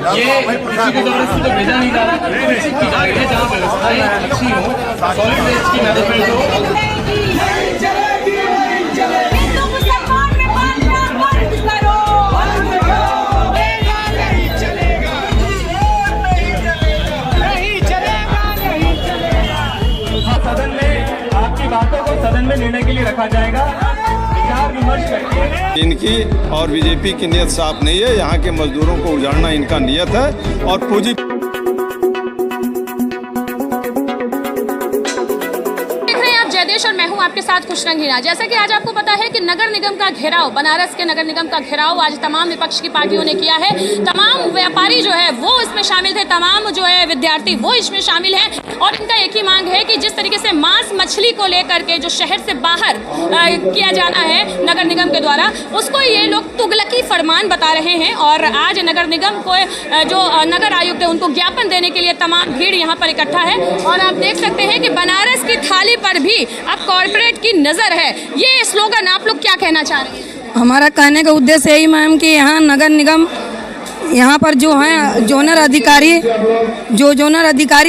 ये किसी को जबरदस्ती तो भेजा नहीं जा रहा, निश्चित की जा रही है जहाँ व्यवस्थाएं अच्छी हो, सॉलिड वेस्ट की मैनेजमेंट हो। सदन में आपकी बातों को सदन में निर्णय के लिए रखा जाएगा, विचार विमर्श करके। इनकी और बीजेपी की नीयत साफ नहीं है। यहाँ के मजदूरों को उजाड़ना इनका नीयत है और पूंजी। और मैं हूं आपके साथ खुशरंग हीना। जैसा कि आज आपको पता है कि नगर निगम का घेराव, बनारस के नगर निगम का घेराव आज तमाम विपक्ष की पार्टियों ने किया है। तमाम व्यापारी जो है वो इसमें शामिल थे, तमाम जो है विद्यार्थी वो इसमें शामिल हैं और इनका एक ही मांग है कि जिस तरीके से मांस मछली को लेकर के जो शहर से बाहर किया जाना है नगर निगम के द्वारा, उसको ये लोग तुगलकी फरमान बता रहे हैं। और आज नगर निगम को जो नगर आयुक्त है उनको ज्ञापन देने के लिए तमाम भीड़ यहाँ पर इकट्ठा है। और आप देख सकते हैं कि बनारस की थाली पर भी अब कॉर्पोरेट की नजर है। ये स्लोगन आप लोग क्या कहना चाह रहे हैं? हमारा कहने का उद्देश्य यही मैम कि यहाँ नगर निगम यहाँ पर जो हैं जोनर अधिकारी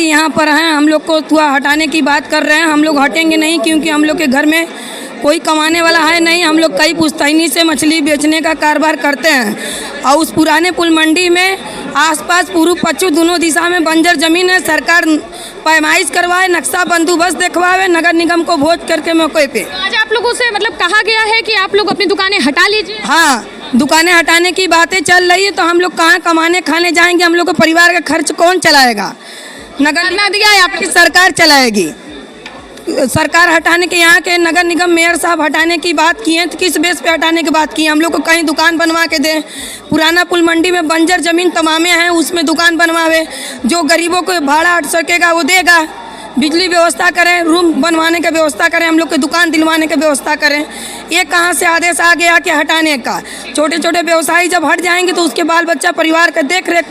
यहाँ पर हैं, हम लोग को थोड़ा हटाने की बात कर रहे हैं। हम लोग हटेंगे नहीं, क्योंकि हम लोग के घर में कोई कमाने वाला है नहीं। हम लोग कई पुश्तैनी से मछली बेचने का कारोबार करते हैं और उस पुराने पुल मंडी में आसपास पूर्व पश्चिम दोनों दिशा में बंजर जमीन है। सरकार पैमाइश करवाए, नक्शा बंदोबस्त दिखवावे नगर निगम को वोट करके मौके पे। आज आप लोगों से मतलब कहा गया है कि आप लोग अपनी दुकानें हटा लीजिए। हाँ, दुकानें हटाने की बातें चल रही है, तो हम लोग कहाँ कमाने खाने जाएंगे? हम लोग को परिवार का खर्च कौन चलाएगा? नगर निगम दिया है, आपकी सरकार चलाएगी। सरकार हटाने के, यहाँ के नगर निगम मेयर साहब हटाने की बात की है, तो किस बेस पे हटाने की बात की है? हम लोग को कहीं दुकान बनवा के दें। पुराना पुल मंडी में बंजर जमीन तमामे हैं, उसमें दुकान बनवावे। जो गरीबों को भाड़ा हट सकेगा वो देगा। बिजली व्यवस्था करें, रूम बनवाने का व्यवस्था करें, हम लोग के दुकान दिलवाने का व्यवस्था करें। ये कहाँ से आदेश आ गया कि हटाने का? छोटे छोटे व्यवसायी जब हट जाएंगे तो उसके बाल बच्चा परिवार का देख रेख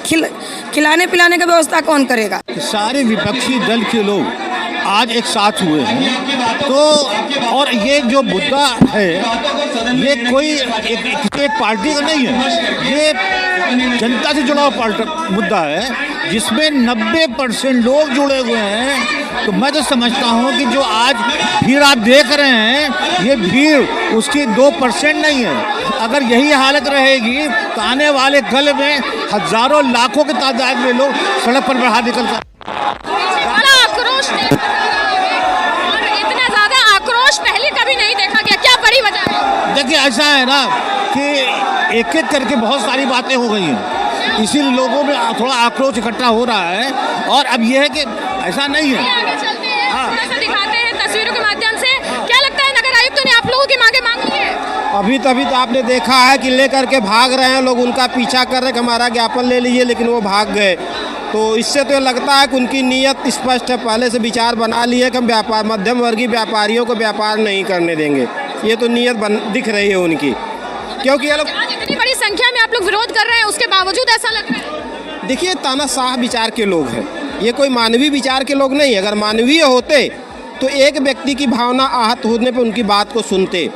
खिलाने पिलाने का व्यवस्था कौन करेगा? सारे विपक्षी दल के लोग आज एक साथ हुए हैं, तो और ये जो मुद्दा है ये कोई एक पार्टी का नहीं है, ये जनता से जुड़ा हुआ मुद्दा है जिसमें 90% लोग जुड़े हुए हैं। तो मैं तो समझता हूँ कि जो आज भीड़ आप देख रहे हैं ये भीड़ उसकी 2% नहीं है। अगर यही हालत रहेगी तो आने वाले कल में हजारों लाखों की तादाद में लोग सड़क पर बाहर निकल कर पहले कभी नहीं देखा गया। क्या बड़ी वजह है? देखिए ऐसा है ना कि एक एक करके बहुत सारी बातें हो गई हैं, इसीलिए लोगों में थोड़ा आक्रोश इकट्ठा हो रहा है। और अब यह है कि ऐसा नहीं है। आगे चलते हैं, थोड़ा दिखाते हैं तस्वीरों के माध्यम से। क्या लगता है नगर आयुक्त ने आप लोगों की मांगे मांग ली है? अभी तो आपने देखा है कि लेकर के भाग रहे हैं लोग, उनका पीछा कर रहे हैं कि हमारा ज्ञापन ले लीजिए, लेकिन वो भाग गए। तो इससे तो लगता है कि उनकी नीयत स्पष्ट है, पहले से विचार बना लिए कि हम व्यापार मध्यम वर्गीय व्यापारियों को व्यापार नहीं करने देंगे। ये तो नीयत दिख रही है उनकी, क्योंकि ये लोग आज इतनी बड़ी संख्या में आप लोग विरोध कर रहे हैं, उसके बावजूद ऐसा लग रहा है। देखिए, तानाशाह विचार के लोग हैं, ये कोई मानवीय विचार के लोग नहीं। अगर मानवीय होते तो एक व्यक्ति की भावना आहत होने पर उनकी बात को सुनते,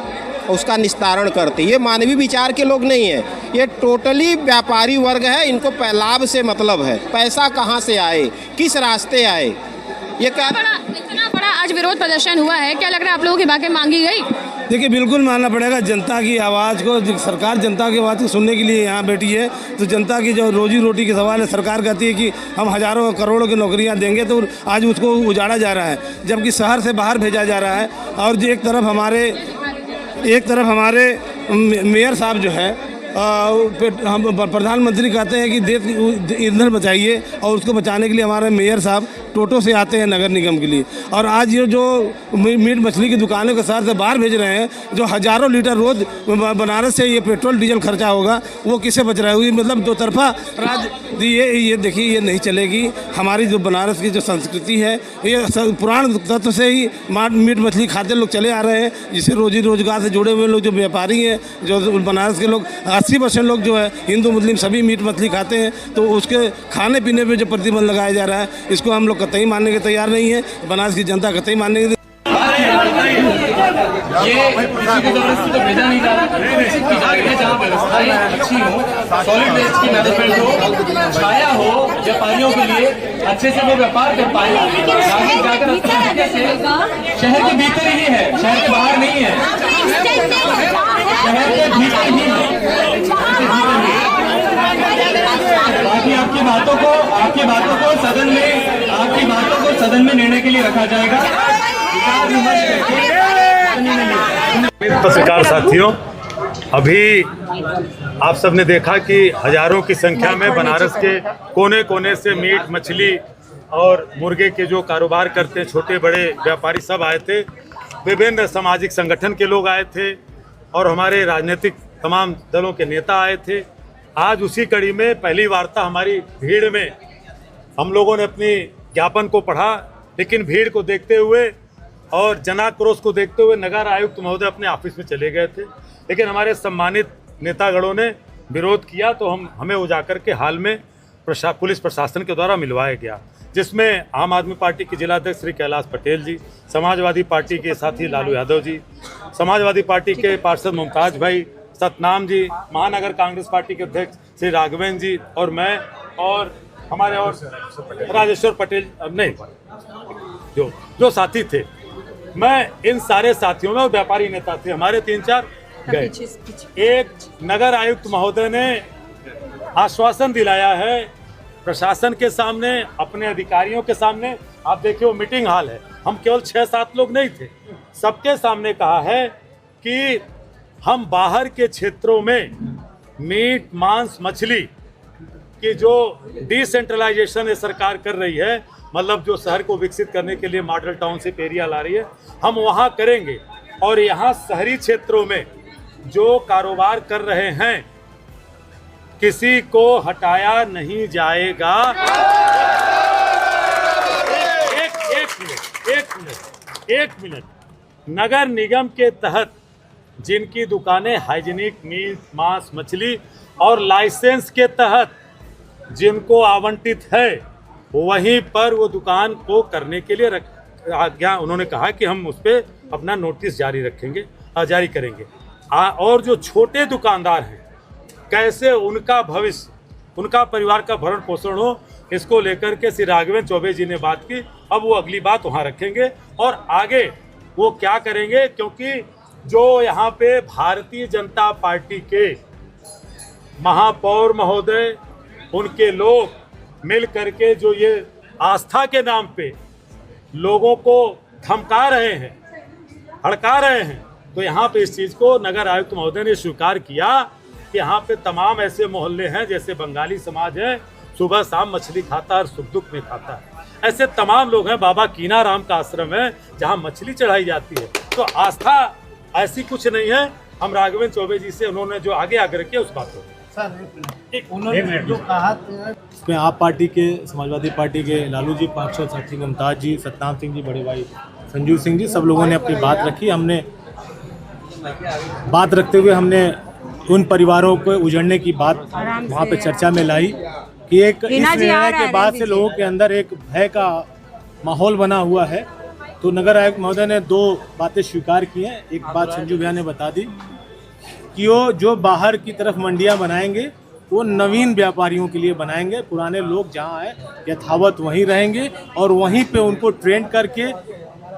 उसका निस्तारण करते। ये मानवीय विचार के लोग नहीं है, ये टोटली व्यापारी वर्ग है। इनको लाभ से मतलब है, पैसा कहाँ से आए, किस रास्ते आए। ये क्या इतना बड़ा आज विरोध प्रदर्शन हुआ है, क्या लग रहा है आप लोगों की बातें मांगी गई? देखिए, बिल्कुल मानना पड़ेगा जनता की आवाज़ को। सरकार जनता की आवाज़ को सुनने के लिए यहाँ बैठी है। तो जनता की जो रोजी रोटी के सवाल है, सरकार कहती है कि हम हज़ारों करोड़ों की नौकरियाँ देंगे, तो आज उसको उजाड़ा जा रहा है, जबकि शहर से बाहर भेजा जा रहा है। और एक तरफ हमारे मेयर साहब जो है, हम प्रधानमंत्री कहते हैं कि देश ईंधन बचाइए, और उसको बचाने के लिए हमारे मेयर साहब टोटो से आते हैं नगर निगम के लिए। और आज ये जो मीट मछली की दुकानों के शहर से बाहर भेज रहे हैं, जो हज़ारों लीटर रोज़ बनारस से ये पेट्रोल डीजल खर्चा होगा, वो किससे बच रहा है? मतलब दो तरफा राज। ये देखिए, ये नहीं चलेगी। हमारी जो बनारस की जो संस्कृति है, ये पुराण तत्व से ही मीट मछली खाते लोग चले आ रहे हैं, जिससे रोजी रोजगार से जुड़े हुए लोग जो व्यापारी हैं, जो बनारस के लोग 80% लोग जो है हिंदू मुस्लिम सभी मीट मछली खाते हैं। तो उसके खाने पीने पे जो प्रतिबंध लगाया जा रहा है, इसको हम लोग कतई मानने के तैयार नहीं है। बनारस की जनता कतई मानने के ये किसी को जबरदस्ती तो भेजा नहीं जा रहा, निश्चित की जा रही है जहाँ व्यवस्थाएं अच्छी हो, सॉलिड वेस्ट की मैनेजमेंट हो, छाया व्यापारियों के लिए अच्छे से वो व्यापार कर पाए। नागरिक जाकर अच्छे तरीके से शहर के भीतर ही है, शहर के बाहर नहीं है, शहर के भीतर ही है। बाकी आपकी बातों को सदन में निर्णय के लिए रखा जाएगा। विचार विमर्श करके पत्रकार साथियों, अभी आप सबने देखा कि हजारों की संख्या में बनारस के कोने कोने से मीट, मछली और मुर्गे के जो कारोबार करते हैं छोटे बड़े व्यापारी सब आए थे। विभिन्न सामाजिक संगठन के लोग आए थे और हमारे राजनीतिक तमाम दलों के नेता आए थे। आज उसी कड़ी में पहली वार्ता हमारी भीड़ में हम लोगों ने अपनी ज्ञापन को पढ़ा, लेकिन भीड़ को देखते हुए और जनाक्रोश को देखते हुए नगर आयुक्त महोदय अपने ऑफिस में चले गए थे। लेकिन हमारे सम्मानित नेतागणों ने विरोध किया तो हमें वो जाकर के हाल में पुलिस प्रशासन के द्वारा मिलवाया गया, जिसमें आम आदमी पार्टी के जिलाध्यक्ष श्री कैलाश पटेल जी, समाजवादी पार्टी के साथी लालू यादव जी, समाजवादी पार्टी के पार्षद मुमताज भाई, सतनाम जी, महानगर कांग्रेस पार्टी के अध्यक्ष श्री राघवेंद्र जी और मैं और हमारे और राजेश्वर पटेल नहीं जो साथी थे। मैं इन सारे साथियों में व्यापारी नेता थे, हमारे 3-4 गए। एक नगर आयुक्त महोदय ने आश्वासन दिलाया है प्रशासन के सामने, अपने अधिकारियों के सामने। आप देखिए वो मीटिंग हॉल है, हम केवल 6-7 लोग नहीं थे, सबके सामने कहा है कि हम बाहर के क्षेत्रों में मीट, मांस, मछली की जो डिसेंट्रलाइजेशन ये सरकार कर रही है, मतलब जो शहर को विकसित करने के लिए मॉडल टाउनशिप एरिया ला रही है, हम वहाँ करेंगे। और यहाँ शहरी क्षेत्रों में जो कारोबार कर रहे हैं किसी को हटाया नहीं जाएगा। एक मिनट। नगर निगम के तहत जिनकी दुकानें हाइजीनिक मीट, मांस, मछली और लाइसेंस के तहत जिनको आवंटित है, वहीं पर वो दुकान को करने के लिए आज्ञा उन्होंने कहा कि हम उस पर अपना नोटिस जारी करेंगे। और जो छोटे दुकानदार हैं, कैसे उनका भविष्य, उनका परिवार का भरण पोषण हो, इसको लेकर के श्री राघवेंद्र चौबे जी ने बात की। अब वो अगली बात वहाँ रखेंगे और आगे वो क्या करेंगे, क्योंकि जो यहाँ पे भारतीय जनता पार्टी के महापौर महोदय, उनके लोग मिल करके जो ये आस्था के नाम पे लोगों को धमका रहे हैं, हड़का रहे हैं, तो यहाँ पे इस चीज़ को नगर आयुक्त महोदय ने स्वीकार किया कि यहाँ पे तमाम ऐसे मोहल्ले हैं, जैसे बंगाली समाज है, सुबह शाम मछली खाता है और सुख दुख में खाता है, ऐसे तमाम लोग हैं। बाबा कीनाराम का आश्रम है जहाँ मछली चढ़ाई जाती है। तो आस्था ऐसी कुछ नहीं है। हम राघवेंद्र चौबे जी से उन्होंने जो आगे आकर किया उस बात को उन्होंने जो कहा इसमें आप पार्टी के, समाजवादी पार्टी के लालू जी, पार्षद साथी मुमताज जी, सतनाम सिंह जी, बड़े भाई संजीव सिंह जी, सब लोगों ने अपनी बात रखी। हमने बात रखते हुए हमने उन परिवारों को उजड़ने की बात वहाँ पे चर्चा में लाई कि एक इस निर्णय के बाद से लोगों के अंदर एक भय का माहौल बना हुआ है। तो नगर आयुक्त महोदय ने 2 बातें स्वीकार की हैं। एक बात संजू भैया ने बता दी कि वो जो बाहर की तरफ मंडियां बनाएंगे वो नवीन व्यापारियों के लिए बनाएंगे, पुराने लोग जहां हैं यथावत वहीं रहेंगे और वहीं पे उनको ट्रेन करके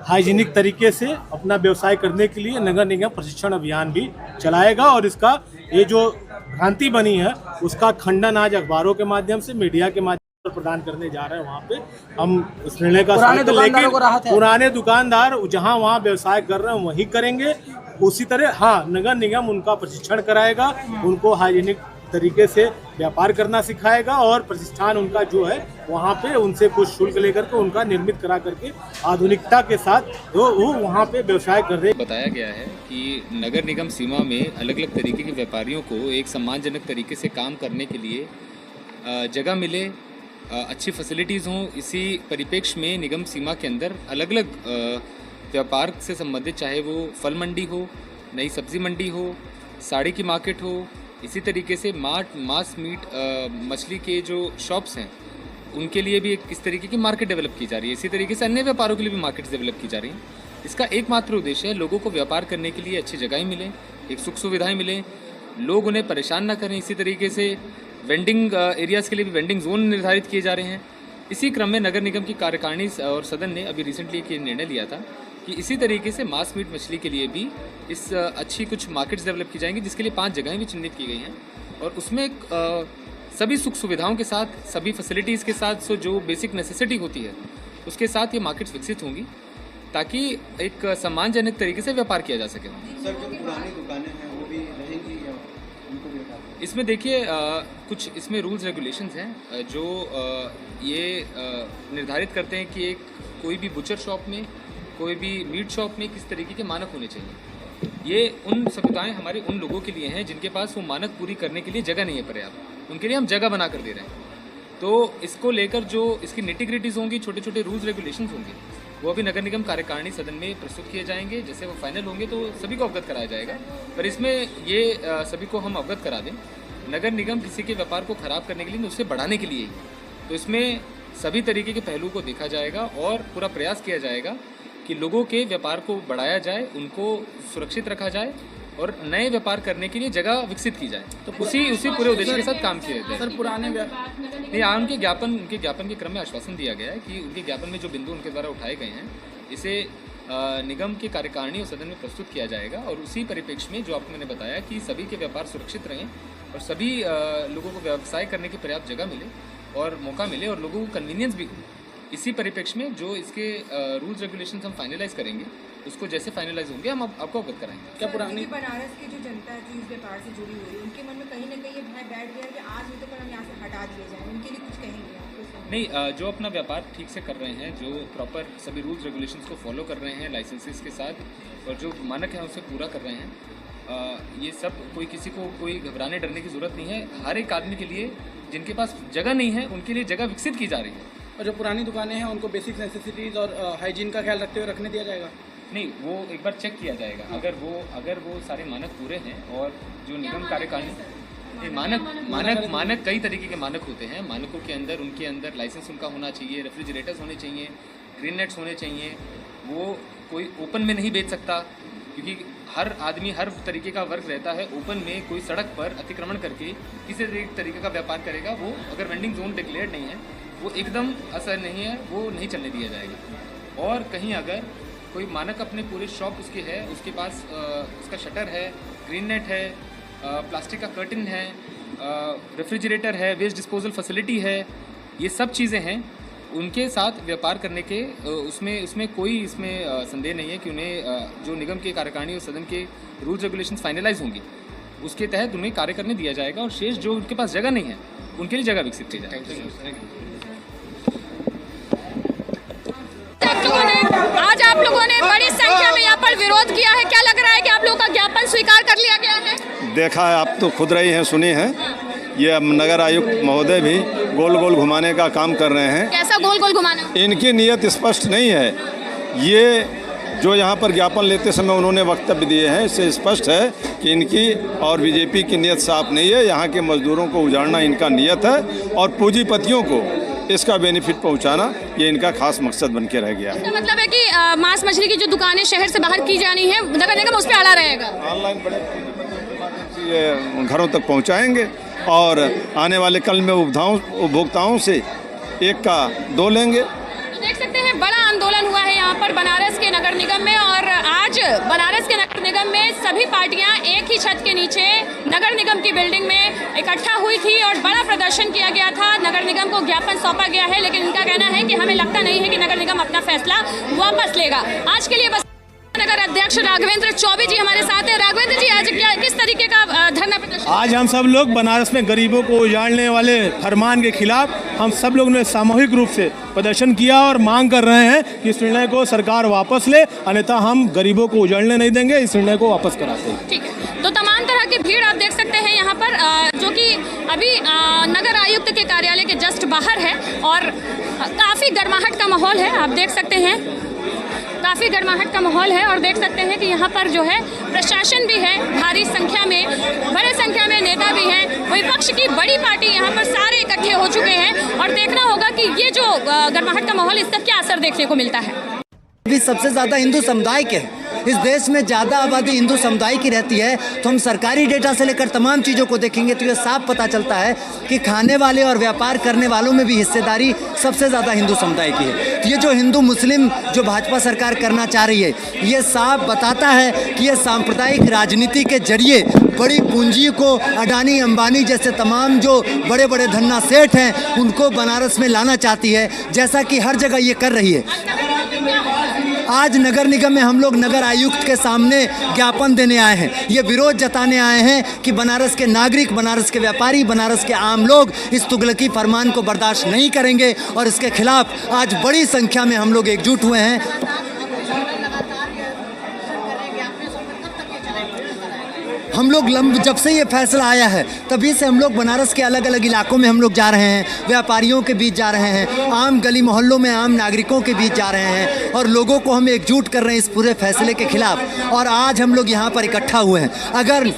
हाइजीनिक तरीके से अपना व्यवसाय करने के लिए नगर निगम प्रशिक्षण अभियान भी चलाएगा। और इसका ये जो भ्रांति बनी है उसका खंडन आज अखबारों के माध्यम से, मीडिया के माध्यम से प्रदान करने जा रहे हैं। वहाँ पे हम इस निर्णय का लेकिन पुराने दुकानदार जहाँ वहाँ व्यवसाय कर रहे हैं वहीं करेंगे। उसी तरह हाँ, नगर निगम उनका प्रशिक्षण कराएगा, उनको हाइजीनिक तरीके से व्यापार करना सिखाएगा और प्रतिष्ठान उनका जो है वहाँ पे उनसे कुछ शुल्क लेकर के उनका निर्मित करा करके आधुनिकता के साथ वो वहाँ पे व्यवसाय कर रहे। बताया गया है कि नगर निगम सीमा में अलग अलग तरीके के व्यापारियों को एक सम्मानजनक तरीके से काम करने के लिए जगह मिले, अच्छी फैसिलिटीज़ हों। इसी परिप्रेक्ष्य में निगम सीमा के अंदर अलग अलग व्यापार से संबंधित, चाहे वो फल मंडी हो, नई सब्जी मंडी हो, साड़ी की मार्केट हो, इसी तरीके से मांस, मीट, मछली के जो शॉप्स हैं उनके लिए भी एक इस तरीके की मार्केट डेवलप की जा रही है। इसी तरीके से अन्य व्यापारों के लिए भी मार्केट्स डेवलप की जा रही हैं। इसका एकमात्र उद्देश्य है लोगों को व्यापार करने के लिए अच्छी जगहें मिलें, एक सुख सुविधाएं मिलें, लोग उन्हें परेशान ना करें। इसी तरीके से वेंडिंग एरियाज़ के लिए भी वेंडिंग जोन निर्धारित किए जा रहे हैं। इसी क्रम में नगर निगम की कार्यकारिणी और सदन ने अभी रिसेंटली एक निर्णय लिया था कि इसी तरीके से मांस मीट मछली के लिए भी इस अच्छी कुछ मार्केट्स डेवलप की जाएंगी, जिसके लिए 5 जगहें भी चिन्हित की गई हैं और उसमें सभी सुख सुविधाओं के साथ, सभी फैसिलिटीज़ के साथ, जो बेसिक नेसेसिटी होती है उसके साथ ये मार्केट्स विकसित होंगी ताकि एक सम्मानजनक तरीके से व्यापार किया जा सके। सर, जो पुरानी दुकानें हैं वो भी रहेंगी या उनको भी हटा देंगे? इसमें देखिए कुछ इसमें रूल्स रेगुलेशंस हैं जो ये निर्धारित करते हैं कि कोई भी बुचर शॉप में, कोई भी मीट शॉप में किस तरीके के मानक होने चाहिए। ये उन सुविधाएं हमारे उन लोगों के लिए हैं जिनके पास वो मानक पूरी करने के लिए जगह नहीं है पर्याप्त, उनके लिए हम जगह बना कर दे रहे हैं। तो इसको लेकर जो इसकी निटिग्रिटीज़ होंगी, छोटे छोटे रूल्स रेगुलेशंस होंगे, वो अभी नगर निगम कार्यकारिणी सदन में प्रस्तुत किए जाएंगे। जैसे वो फाइनल होंगे तो सभी को अवगत कराया जाएगा। पर इसमें ये सभी को हम अवगत करा दें, नगर निगम किसी के व्यापार को ख़राब करने के लिए, उसे बढ़ाने के लिए ही। तो इसमें सभी तरीके के पहलू को देखा जाएगा और पूरा प्रयास किया जाएगा कि लोगों के व्यापार को बढ़ाया जाए, उनको सुरक्षित रखा जाए और नए व्यापार करने के लिए जगह विकसित की जाए। तो उसी पूरे उद्देश्य के साथ काम किया जाए। सर, पुराने नहीं, उनके ज्ञापन के क्रम में आश्वासन दिया गया है कि उनके ज्ञापन में जो बिंदु उनके द्वारा उठाए गए हैं इसे निगम की कार्यकारिणी और सदन में प्रस्तुत किया जाएगा और उसी परिप्रेक्ष्य में जो आपको मैंने बताया कि सभी के व्यापार सुरक्षित रहें और सभी लोगों को व्यवसाय करने की पर्याप्त जगह मिले और मौका मिले और लोगों को कन्वीनियंस भी हो। इसी परिप्रेक्ष्य में जो इसके रूल्स रेगुलेशंस हम फाइनलाइज करेंगे, उसको जैसे फाइनलाइज होंगे हम आपको अवगत कराएंगे। क्या पुरानी बनारस की जो जनता है इस व्यापार से जुड़ी हुई है, उनके मन में कहीं ना कहीं ये भय बैठ गया कि आज नहीं तो पर हम यहाँ से हटा दिए जाएं, उनके लिए कुछ कहेंगे आप? नहीं, जो अपना व्यापार ठीक से कर रहे हैं, जो प्रॉपर सभी रूल्स रेगुलेशंस को फॉलो कर रहे हैं लाइसेंसेस के साथ और जो मानक है उसे पूरा कर रहे हैं, ये सब किसी को कोई घबराने डरने की ज़रूरत नहीं है। हर एक आदमी के लिए जिनके पास जगह नहीं है उनके लिए जगह विकसित की जा रही है। और जो पुरानी दुकानें हैं उनको बेसिक नेसेसिटीज़ और हाइजीन का ख्याल रखते हुए रखने दिया जाएगा? नहीं, वो एक बार चेक किया जाएगा। अगर वो सारे मानक पूरे हैं और जो निगम कार्यकारिणी मानक कई तरीके के मानक होते हैं। मानकों के अंदर उनके अंदर लाइसेंस उनका होना चाहिए, रेफ्रिजरेटर्स होने चाहिए, ग्रीन नेट्स होने चाहिए। वो कोई ओपन में नहीं बेच सकता क्योंकि हर आदमी हर तरीके का वर्क रहता है। ओपन में कोई सड़क पर अतिक्रमण करके किसी तरीके का व्यापार करेगा, वो अगर वेंडिंग जोन डिक्लेयर्ड नहीं है वो एकदम असर नहीं है, वो नहीं चलने दिया जाएगा। और कहीं अगर कोई मानक अपने पूरे शॉप उसके है, उसके पास उसका शटर है, ग्रीन नेट है, प्लास्टिक का कर्टन है, रेफ्रिजरेटर है, वेस्ट डिस्पोजल फैसिलिटी है, ये सब चीज़ें हैं, उनके साथ व्यापार करने के उसमें कोई संदेह नहीं है कि उन्हें जो निगम के कार्यकारिणी और सदन के रूल्स रेगुलेशंस फाइनलाइज होंगी उसके तहत उन्हें कार्य करने दिया जाएगा और शेष जो उनके पास जगह नहीं है उनके लिए जगह विकसित की जाएगी। आज आप लोगों ने बड़ी संख्या में यहाँ पर विरोध किया है, क्या लग रहा है कि आप लोगों का ज्ञापन स्वीकार कर लिया गया है? देखा है, आप तो खुद रही हैं, सुनी हैं। ये नगर आयुक्त महोदय भी गोल गोल घुमाने का काम कर रहे हैं। कैसा गोल गोल घुमाना? इनकी नीयत स्पष्ट नहीं है। ये जो यहाँ पर ज्ञापन लेते समय उन्होंने वक्तव्य दिए हैं, इससे स्पष्ट है कि इनकी और बीजेपी की नीयत साफ नहीं है। यहाँ के मजदूरों को उजाड़ना इनका नीयत है और पूंजीपतियों को इसका बेनिफिट पहुंचाना ये इनका खास मकसद बन के रह गया है। इसका मतलब है कि मांस मछली की जो दुकानें शहर से बाहर की जानी है, नगर निगम उस पर अड़ा रहेगा। ऑनलाइन बड़े घरों तक पहुंचाएंगे और आने वाले कल में उपभोक्ताओं से 1 का 2 लेंगे। देख सकते हैं बड़ा आंदोलन हुआ है यहाँ पर बनारस के नगर निगम में और आज बनारस के नगर निगम में सभी पार्टियां एक ही छत के नीचे नगर निगम की बिल्डिंग में इकट्ठा हुई थी और बड़ा प्रदर्शन किया गया था। नगर निगम को ज्ञापन सौंपा गया है, लेकिन इनका कहना है कि हमें लगता नहीं है कि नगर निगम अपना फैसला वापस लेगा। आज के लिए बस नगर अध्यक्ष राघवेंद्र चौबे जी हमारे साथ हैं। राघवेंद्र जी, आज किस तरीके का धरना प्रदर्शन? आज हम सब लोग बनारस में गरीबों को उजाड़ने वाले फरमान के खिलाफ हम सब लोगों ने सामूहिक रूप से प्रदर्शन किया और मांग कर रहे हैं कि इस निर्णय को सरकार वापस ले, अन्यथा हम गरीबों को उजाड़ने नहीं देंगे, इस निर्णय को वापस कराते हैं। ठीक है, तो तमाम तरह की भीड़ आप देख सकते हैं यहाँ पर, जो कि अभी नगर आयुक्त के कार्यालय के जस्ट बाहर है और काफ़ी गर्माहट का माहौल है। आप देख सकते हैं काफ़ी गर्माहट का माहौल है और देख सकते हैं कि यहाँ पर जो है प्रशासन भी है, भारी संख्या में, बड़े संख्या में नेता भी हैं, विपक्ष की बड़ी पार्टी यहाँ पर सारे इकट्ठे हो चुके हैं और देखना होगा कि ये जो गर्माहट का माहौल, इसका क्या असर देखने को मिलता है। अभी सबसे ज़्यादा हिंदू समुदाय के हैं इस देश में ज़्यादा आबादी हिंदू समुदाय की रहती है, तो हम सरकारी डेटा से लेकर तमाम चीज़ों को देखेंगे तो ये साफ पता चलता है कि खाने वाले और व्यापार करने वालों में भी हिस्सेदारी सबसे ज़्यादा हिंदू समुदाय की है। तो ये जो हिंदू मुस्लिम जो भाजपा सरकार करना चाह रही है, ये साफ बताता है कि ये सांप्रदायिक राजनीति के जरिए बड़ी पूंजी को, अडानी अंबानी जैसे तमाम जो बड़े बड़े धन्ना सेठ हैं, उनको बनारस में लाना चाहती है, जैसा कि हर जगह ये कर रही है। आज नगर निगम में हम लोग नगर आयुक्त के सामने ज्ञापन देने आए हैं, ये विरोध जताने आए हैं कि बनारस के नागरिक, बनारस के व्यापारी, बनारस के आम लोग इस तुगलकी फरमान को बर्दाश्त नहीं करेंगे और इसके खिलाफ आज बड़ी संख्या में हम लोग एकजुट हुए हैं। हम लोग जब से ये फैसला आया है तभी से हम लोग बनारस के अलग अलग इलाकों में हम लोग जा रहे हैं, व्यापारियों के बीच जा रहे हैं, आम गली मोहल्लों में आम नागरिकों के बीच जा रहे हैं और लोगों को हम एकजुट कर रहे हैं इस पूरे फैसले के खिलाफ। और आज हम लोग यहाँ पर इकट्ठा हुए हैं। अगर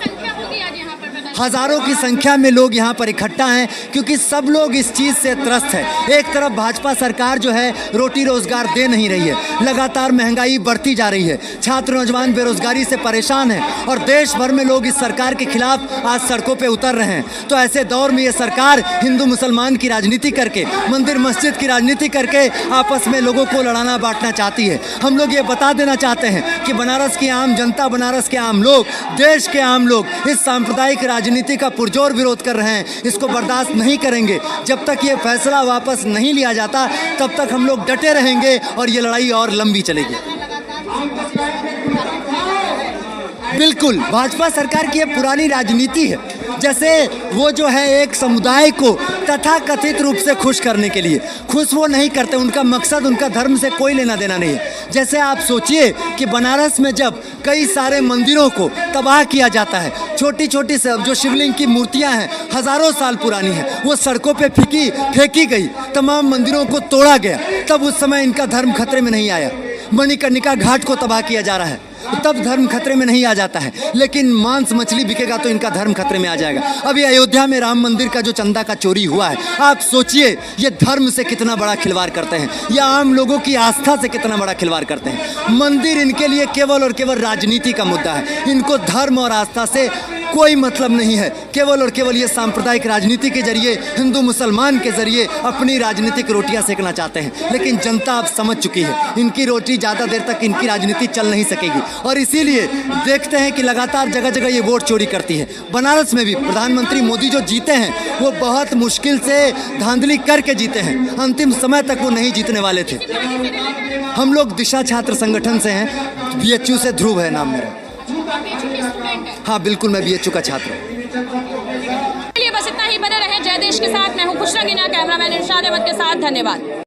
हज़ारों की संख्या में लोग यहाँ पर इकट्ठा हैं क्योंकि सब लोग इस चीज़ से त्रस्त है। एक तरफ भाजपा सरकार जो है रोटी रोज़गार दे नहीं रही है, लगातार महंगाई बढ़ती जा रही है, छात्र नौजवान बेरोज़गारी से परेशान हैं और देश भर में लोग इस सरकार के खिलाफ आज सड़कों पे उतर रहे हैं। तो ऐसे दौर में ये सरकार हिंदू मुसलमान की राजनीति करके, मंदिर मस्जिद की राजनीति करके आपस में लोगों को लड़ाना बांटना चाहती है। हम लोग ये बता देना चाहते हैं कि बनारस की आम जनता, बनारस के आम लोग, देश के आम लोग इस सांप्रदायिक राजनीति का पुरजोर विरोध कर रहे हैं। इसको बर्दाश्त नहीं करेंगे। जब तक ये फैसला वापस नहीं लिया जाता तब तक हम लोग डटे रहेंगे और ये लड़ाई और लंबी चलेगी। बिल्कुल, भाजपा सरकार की ये पुरानी राजनीति है। जैसे वो जो है एक समुदाय को तथाकथित रूप से खुश करने के लिए, खुश वो नहीं करते, उनका मकसद, उनका धर्म से कोई लेना देना नहीं है। जैसे आप सोचिए कि बनारस में जब कई सारे मंदिरों को तबाह किया जाता है, छोटी छोटी जो शिवलिंग की मूर्तियां हैं हज़ारों साल पुरानी हैं, वो सड़कों पे फेंकी गई, तमाम मंदिरों को तोड़ा गया, तब उस समय इनका धर्म खतरे में नहीं आया। मणिकर्णिका घाट को तबाह किया जा रहा है, तब धर्म खतरे में नहीं आ जाता है। लेकिन मांस मछली बिकेगा तो इनका धर्म खतरे में आ जाएगा। अभी अयोध्या में राम मंदिर का जो चंदा का चोरी हुआ है, आप सोचिए ये धर्म से कितना बड़ा खिलवाड़ करते हैं, या आम लोगों की आस्था से कितना बड़ा खिलवाड़ करते हैं। मंदिर इनके लिए केवल और केवल राजनीति का मुद्दा है। इनको धर्म और आस्था से कोई मतलब नहीं है। केवल और केवल ये सांप्रदायिक राजनीति के जरिए, हिंदू मुसलमान के जरिए अपनी राजनीतिक रोटियां सेकना चाहते हैं। लेकिन जनता अब समझ चुकी है, इनकी रोटी ज़्यादा देर तक इनकी राजनीति चल नहीं सकेगी। और इसीलिए देखते हैं कि लगातार जगह जगह ये वोट चोरी करती है। बनारस में भी प्रधानमंत्री मोदी जो जीते हैं वो बहुत मुश्किल से धांधली करके जीते हैं, अंतिम समय तक वो नहीं जीतने वाले थे। हम लोग दिशा छात्र संगठन से हैं, BHU से ध्रुव है नाम मेरा। हाँ बिल्कुल, मैं BHU का छात्र हूँ। बस इतना ही, बने रहें जय देश के साथ। मैं हूँ खुशरंगीना, कैमरामैन इरशाद अहमद के साथ। धन्यवाद।